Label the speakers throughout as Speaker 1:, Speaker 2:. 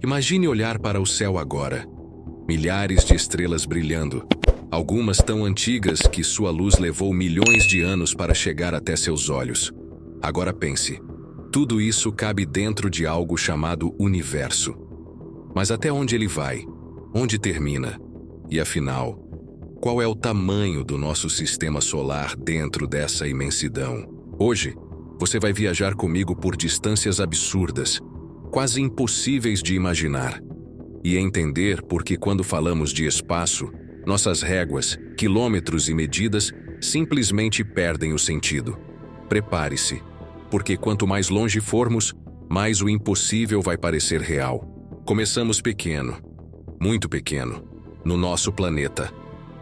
Speaker 1: Imagine olhar para o céu agora. Milhares de estrelas brilhando. Algumas tão antigas que sua luz levou milhões de anos para chegar até seus olhos. Agora pense, tudo isso cabe dentro de algo chamado universo. Mas até onde ele vai? Onde termina? E afinal, qual é o tamanho do nosso sistema solar dentro dessa imensidão? Hoje, você vai viajar comigo por distâncias absurdas, quase impossíveis de imaginar, e entender por que quando falamos de espaço, nossas réguas, quilômetros e medidas simplesmente perdem o sentido. Prepare-se, porque quanto mais longe formos, mais o impossível vai parecer real. Começamos pequeno, muito pequeno, no nosso planeta,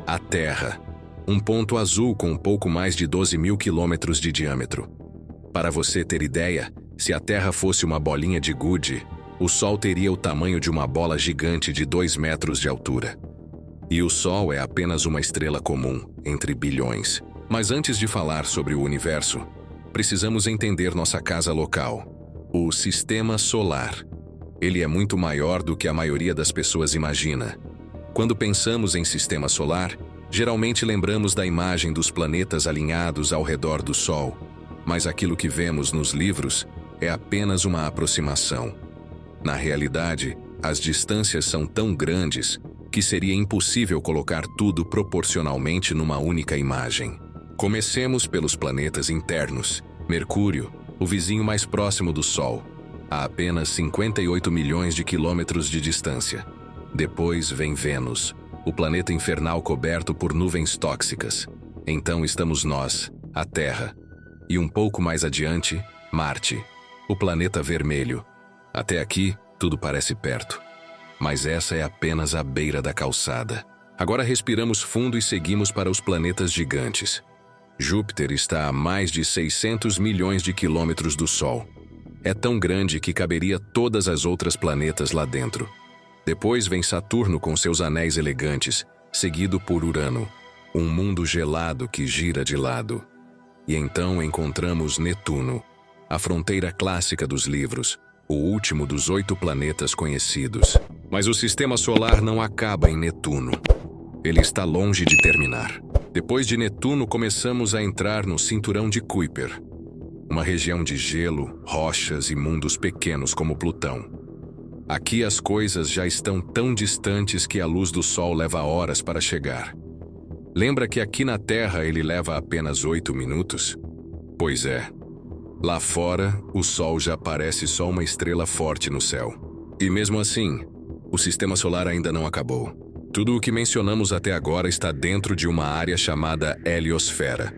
Speaker 1: a Terra, um ponto azul com um pouco mais de 12 mil quilômetros de diâmetro. Para você ter ideia, se a Terra fosse uma bolinha de gude, o Sol teria o tamanho de uma bola gigante de 2 metros de altura. E o Sol é apenas uma estrela comum, entre bilhões. Mas antes de falar sobre o universo, precisamos entender nossa casa local, o Sistema Solar. Ele é muito maior do que a maioria das pessoas imagina. Quando pensamos em Sistema Solar, geralmente lembramos da imagem dos planetas alinhados ao redor do Sol, mas aquilo que vemos nos livros é apenas uma aproximação. Na realidade, as distâncias são tão grandes que seria impossível colocar tudo proporcionalmente numa única imagem. Comecemos pelos planetas internos. Mercúrio, o vizinho mais próximo do Sol, a apenas 58 milhões de quilômetros de distância. Depois vem Vênus, o planeta infernal coberto por nuvens tóxicas. Então estamos nós, a Terra. E um pouco mais adiante, Marte, o planeta vermelho. Até aqui, tudo parece perto. Mas essa é apenas a beira da calçada. Agora respiramos fundo e seguimos para os planetas gigantes. Júpiter está a mais de 600 milhões de quilômetros do Sol. É tão grande que caberia todas as outras planetas lá dentro. Depois vem Saturno com seus anéis elegantes, seguido por Urano, um mundo gelado que gira de lado. E então encontramos Netuno, a fronteira clássica dos livros, o último dos 8 planetas conhecidos. Mas o Sistema Solar não acaba em Netuno. Ele está longe de terminar. Depois de Netuno, começamos a entrar no cinturão de Kuiper, uma região de gelo, rochas e mundos pequenos como Plutão. Aqui as coisas já estão tão distantes que a luz do Sol leva horas para chegar. Lembra que aqui na Terra ele leva apenas 8 minutos? Pois é. Lá fora, o Sol já parece só uma estrela forte no céu. E mesmo assim, o Sistema Solar ainda não acabou. Tudo o que mencionamos até agora está dentro de uma área chamada heliosfera,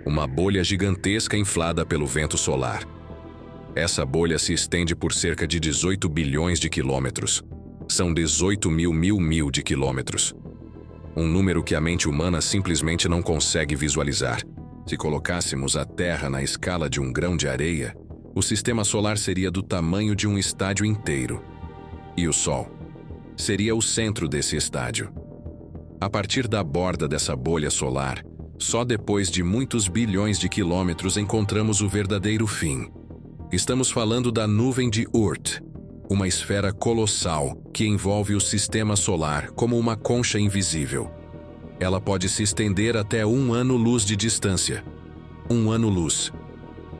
Speaker 1: uma bolha gigantesca inflada pelo vento solar. Essa bolha se estende por cerca de 18 bilhões de quilômetros. São 18 mil de quilômetros. Um número que a mente humana simplesmente não consegue visualizar. Se colocássemos a Terra na escala de um grão de areia, o Sistema Solar seria do tamanho de um estádio inteiro. E o Sol seria o centro desse estádio. A partir da borda dessa bolha solar, só depois de muitos bilhões de quilômetros encontramos o verdadeiro fim. Estamos falando da nuvem de Oort, uma esfera colossal que envolve o Sistema Solar como uma concha invisível. Ela pode se estender até 1 ano-luz de distância. 1 ano-luz.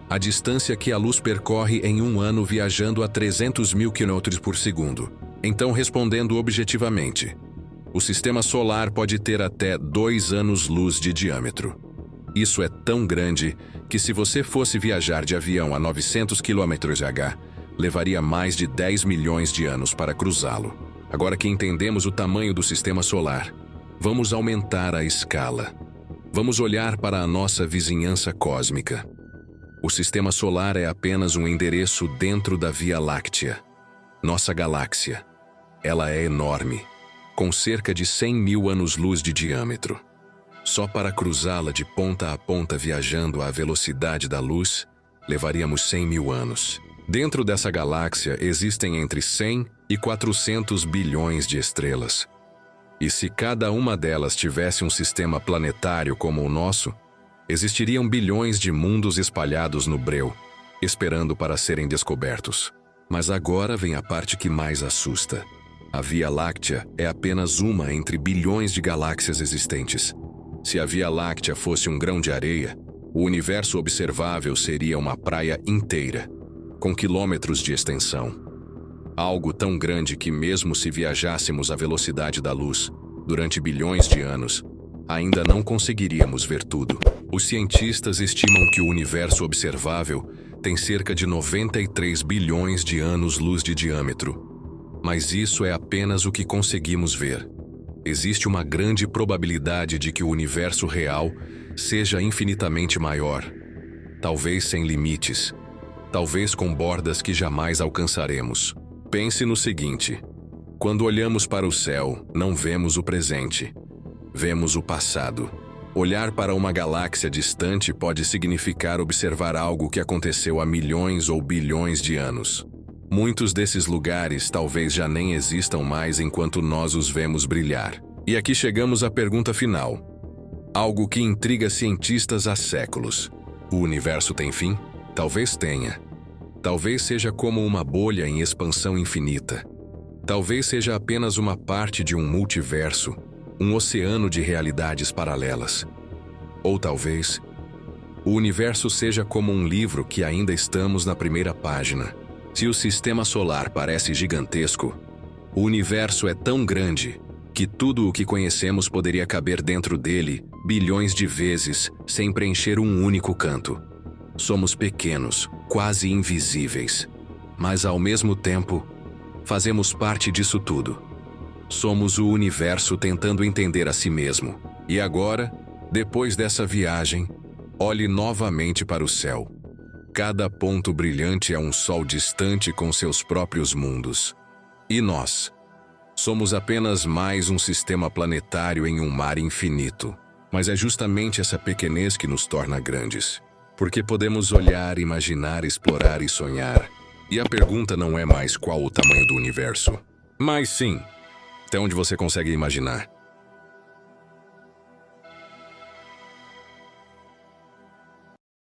Speaker 1: A distância que a luz percorre em 1 ano viajando a 300 mil km por segundo. Então, respondendo objetivamente, o Sistema Solar pode ter até 2 anos-luz de diâmetro. Isso é tão grande que se você fosse viajar de avião a 900 km/h, levaria mais de 10 milhões de anos para cruzá-lo. Agora que entendemos o tamanho do Sistema Solar, vamos aumentar a escala. Vamos olhar para a nossa vizinhança cósmica. O Sistema Solar é apenas um endereço dentro da Via Láctea, nossa galáxia. Ela é enorme, com cerca de 100 mil anos-luz de diâmetro. Só para cruzá-la de ponta a ponta viajando à velocidade da luz, levaríamos 100 mil anos. Dentro dessa galáxia existem entre 100 e 400 bilhões de estrelas. E se cada uma delas tivesse um sistema planetário como o nosso, existiriam bilhões de mundos espalhados no breu, esperando para serem descobertos. Mas agora vem a parte que mais assusta. A Via Láctea é apenas uma entre bilhões de galáxias existentes. Se a Via Láctea fosse um grão de areia, o universo observável seria uma praia inteira, com quilômetros de extensão. Algo tão grande que mesmo se viajássemos à velocidade da luz, durante bilhões de anos, ainda não conseguiríamos ver tudo. Os cientistas estimam que o universo observável tem cerca de 93 bilhões de anos-luz de diâmetro. Mas isso é apenas o que conseguimos ver. Existe uma grande probabilidade de que o universo real seja infinitamente maior. Talvez sem limites. Talvez com bordas que jamais alcançaremos. Pense no seguinte: quando olhamos para o céu, não vemos o presente. Vemos o passado. Olhar para uma galáxia distante pode significar observar algo que aconteceu há milhões ou bilhões de anos. Muitos desses lugares talvez já nem existam mais enquanto nós os vemos brilhar. E aqui chegamos à pergunta final. Algo que intriga cientistas há séculos. O universo tem fim? Talvez tenha. Talvez seja como uma bolha em expansão infinita. Talvez seja apenas uma parte de um multiverso, um oceano de realidades paralelas. Ou talvez, o universo seja como um livro que ainda estamos na primeira página. Se o sistema solar parece gigantesco, o universo é tão grande que tudo o que conhecemos poderia caber dentro dele bilhões de vezes sem preencher um único canto. Somos pequenos, quase invisíveis, mas ao mesmo tempo, fazemos parte disso tudo. Somos o universo tentando entender a si mesmo. E agora, depois dessa viagem, olhe novamente para o céu. Cada ponto brilhante é um sol distante com seus próprios mundos. E nós? Somos apenas mais um sistema planetário em um mar infinito. Mas é justamente essa pequenez que nos torna grandes. Porque podemos olhar, imaginar, explorar e sonhar. E a pergunta não é mais qual o tamanho do universo. Mas sim, até onde você consegue imaginar.